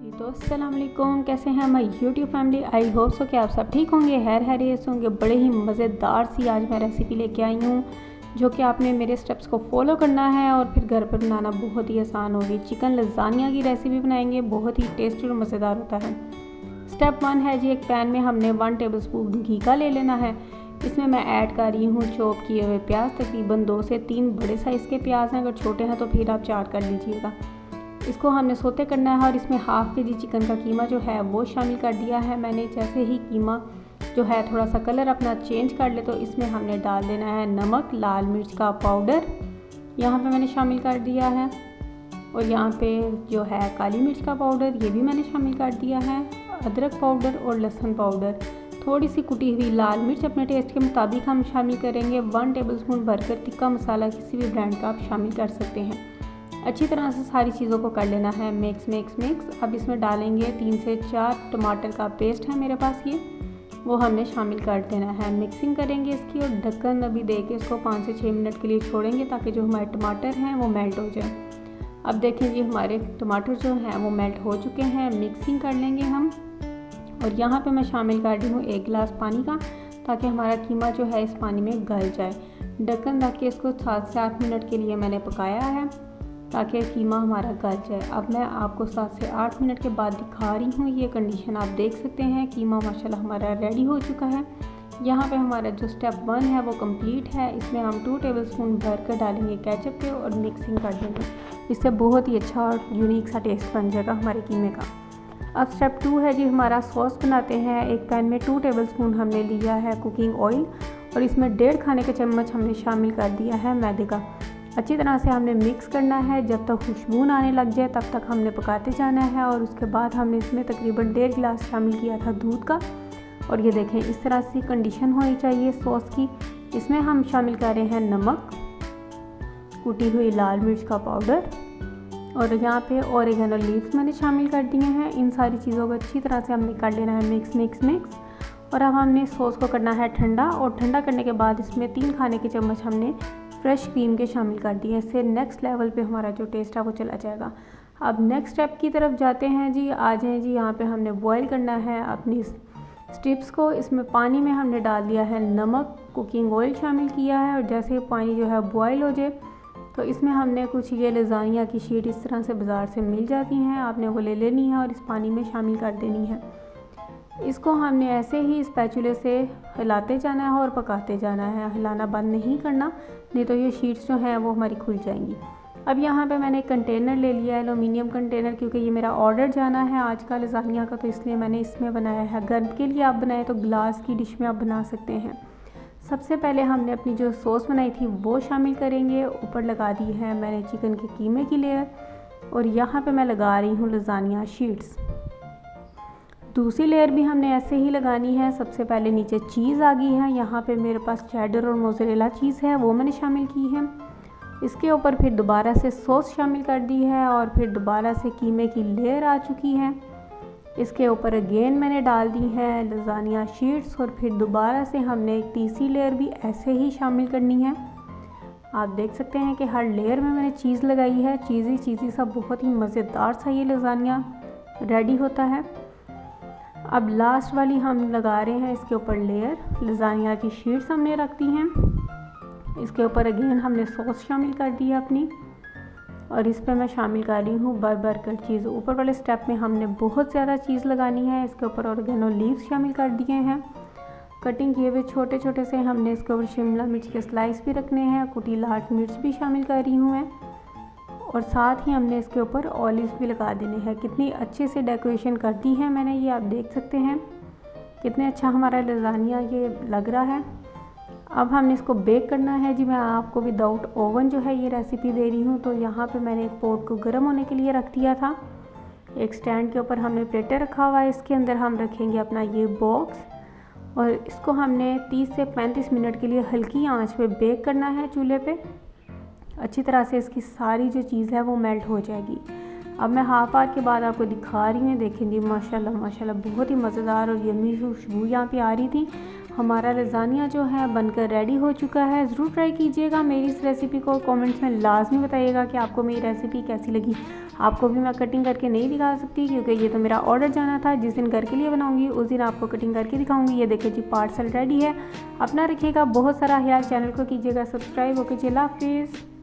जी तो अस्सलाम वालेकुम, कैसे हैं हमारी YouTube family. I hope so कि आप सब ठीक होंगे, हैरियत होंगे। बड़े ही मज़ेदार सी आज मैं रेसिपी लेके आई हूँ जो कि आपने मेरे स्टेप्स को फॉलो करना है और फिर घर पर बनाना बहुत ही आसान होगी। चिकन लज़ानिया की रेसिपी बनाएंगे, बहुत ही टेस्टी और मज़ेदार होता है। स्टेप 1 है जी, एक पैन में हमने 1 टेबलस्पून घी का ले लेना है। इसमें मैं ऐड कर रही हूँ चॉप किए हुए प्याज, तकरीबन 2 से 3 बड़े साइज़ के प्याज हैं। अगर छोटे हैं तो फिर आप चाट कर लीजिएगा। इसको हमने सोते करना है और इसमें हाफ़ के जी चिकन का कीमा जो है वो शामिल कर दिया है मैंने। जैसे ही कीमा जो है थोड़ा सा कलर अपना चेंज कर ले तो इसमें हमने डाल देना है नमक, लाल मिर्च का पाउडर यहाँ पे मैंने शामिल कर दिया है, और यहाँ पे जो है काली मिर्च का पाउडर ये भी मैंने शामिल कर दिया है, अदरक पाउडर और लहसुन पाउडर। थोड़ी सी कुटी हुई लाल मिर्च अपने टेस्ट के मुताबिक हम शामिल करेंगे। 1 टेबलस्पून भरकर तिक्का मसाला किसी भी ब्रांड का आप शामिल कर सकते हैं। अच्छी तरह से सारी चीज़ों को कर लेना है मिक्स। अब इसमें डालेंगे 3 से 4 टमाटर का पेस्ट है मेरे पास, ये वो हमने शामिल कर देना है। मिक्सिंग करेंगे इसकी और ढक्कन अभी दे के इसको 5 से 6 मिनट के लिए छोड़ेंगे ताकि जो हमारे टमाटर हैं वो मेल्ट हो जाए। अब देखें जी हमारे टमाटर जो हैं वो मेल्ट हो चुके हैं। मिक्सिंग कर लेंगे हम, और यहाँ पे मैं शामिल कर रही हूँ 1 गिलास पानी का, ताकि हमारा कीमा जो है इस पानी में गल जाए। ढक्कन रख के इसको 7 से 8 मिनट के लिए मैंने पकाया है ताकि कीमा हमारा गल जाए। अब मैं आपको 7 से 8 मिनट के बाद दिखा रही हूँ। ये कंडीशन आप देख सकते हैं, कीमा माशाल्लाह हमारा रेडी हो चुका है। यहाँ पे हमारा जो स्टेप 1 है वो कंप्लीट है। इसमें हम 2 टेबलस्पून भर कर डालेंगे केचप के और मिक्सिंग कर देंगे। इससे बहुत ही अच्छा और यूनिक सा टेस्ट बन जाएगा हमारे कीमे का। अब स्टेप 2 है जी, हमारा सॉस बनाते हैं। एक पैन में 2 टेबलस्पून हमने लिया है कुकिंग ऑयल, और इसमें 1.5 खाने के चम्मच हमने शामिल कर दिया है मैदे का। अच्छी तरह से हमने मिक्स करना है, जब तक खुशबू आने लग जाए तब तक हमने पकाते जाना है। और उसके बाद हमने इसमें तकरीबन 1.5 गिलास शामिल किया था दूध का, और ये देखें इस तरह से कंडीशन होनी चाहिए सॉस की। इसमें हम शामिल कर रहे हैं नमक, कुटी हुई लाल मिर्च का पाउडर, और यहाँ पे ऑरिगेनो लीव्स मैंने शामिल कर दिए हैं। इन सारी चीज़ों को अच्छी तरह से हमने कर लेना है मिक्स। और अब हमने सॉस को करना है ठंडा, और ठंडा करने के बाद इसमें 3 खाने के चम्मच हमने फ्रेश क्रीम के शामिल कर दिए। इससे नेक्स्ट लेवल पे हमारा जो टेस्ट है वो चला जाएगा। अब नेक्स्ट स्टेप की तरफ जाते हैं जी। आ जाएँ जी, यहाँ पे हमने बॉईल करना है अपनी स्ट्रिप्स को। इसमें पानी में हमने डाल दिया है नमक, कुकिंग ऑयल शामिल किया है, और जैसे पानी जो है बॉयल हो जाए तो इसमें हमने कुछ ये लज़ानिया की शीट इस तरह से बाज़ार से मिल जाती हैं, आपने वो ले लेनी है और इस पानी में शामिल कर देनी है। इसको हमने ऐसे ही स्पैचुले से हिलाते जाना है और पकाते जाना है, हिलाना बंद नहीं करना, नहीं तो ये शीट्स जो हैं वो हमारी खुल जाएंगी। अब यहाँ पे मैंने एक कंटेनर ले लिया है, एलुमिनियम कंटेनर, क्योंकि ये मेरा ऑर्डर जाना है आज का लज़ानिया का, तो इसलिए मैंने इसमें बनाया है। गर्म के लिए आप बनाए तो ग्लास की डिश में आप बना सकते हैं। सबसे पहले हमने अपनी जो सॉस बनाई थी वो शामिल करेंगे। ऊपर लगा दी है मैंने चिकन के कीमे की लेयर, और यहाँ पे मैं लगा रही हूँ लज़ानिया शीट्स। दूसरी लेयर भी हमने ऐसे ही लगानी है। सबसे पहले नीचे चीज़ आ गई है, यहाँ पे मेरे पास चेडर और मोज़रेला चीज़ है वो मैंने शामिल की है। इसके ऊपर फिर दोबारा से सॉस शामिल कर दी है, और फिर दोबारा से कीमे की लेयर आ चुकी है। इसके ऊपर अगेन मैंने डाल दी है लज़ानिया शीट्स, और फिर दोबारा से हमने एक तीसरी लेयर भी ऐसे ही शामिल करनी है। आप देख सकते हैं कि हर लेयर में मैंने चीज़ लगाई है। चीज़ी सा बहुत ही मज़ेदार सा ये लज़ानिया रेडी होता है। अब लास्ट वाली हम लगा रहे हैं इसके ऊपर लेयर, लज़ानिया की शीट्स हमने रख दी हैं। इसके ऊपर अगेन हमने सॉस शामिल कर दी है अपनी, और इस पे मैं शामिल कर रही हूँ भर कर चीज़। ऊपर वाले स्टेप में हमने बहुत ज़्यादा चीज़ लगानी है। इसके ऊपर ऑरिगेनो लीव्स शामिल कर दिए हैं, कटिंग किए हुए छोटे से। हमने इसके ऊपर शिमला मिर्च के स्लाइस भी रखने हैं, कुटी लाल मिर्च भी शामिल कर रही हूँ मैं, और साथ ही हमने इसके ऊपर ऑलिव्स भी लगा देने हैं। कितनी अच्छे से डेकोरेशन कर दी है मैंने, ये आप देख सकते हैं कितने अच्छा हमारा लज़ानिया ये लग रहा है। अब हमने इसको बेक करना है जी। मैं आपको विदाउट ओवन जो है ये रेसिपी दे रही हूँ। तो यहाँ पे मैंने एक पॉट को गर्म होने के लिए रख दिया था। एक स्टैंड के ऊपर हमने प्लेटर रखा हुआ है, इसके अंदर हम रखेंगे अपना ये बॉक्स, और इसको हमने 30 से 35 मिनट के लिए हल्की आंच पे बेक करना है चूल्हे पे। अच्छी तरह से इसकी सारी जो चीज़ है वो मेल्ट हो जाएगी। अब मैं हाफ आवर के बाद आपको दिखा रही हूँ। देखें जी माशाल्लाह बहुत ही मज़ेदार और यम्मी खुशबू यहाँ पे आ रही थी। हमारा लज़ानिया जो है बनकर रेडी हो चुका है। ज़रूर ट्राई कीजिएगा मेरी इस रेसिपी को, कमेंट्स में लाजमी बताइएगा कि आपको मेरी रेसिपी कैसी लगी। आपको भी मैं कटिंग करके नहीं दिखा सकती क्योंकि ये तो मेरा ऑर्डर जाना था। जिस दिन घर के लिए बनाऊंगी उस दिन आपको कटिंग करके दिखाऊंगी। ये देखिए जी पार्सल रेडी है। अपना रखिएगा बहुत सारा ख्याल, चैनल को कीजिएगा सब्सक्राइब। ओके जी, अल्लाह हाफिज़।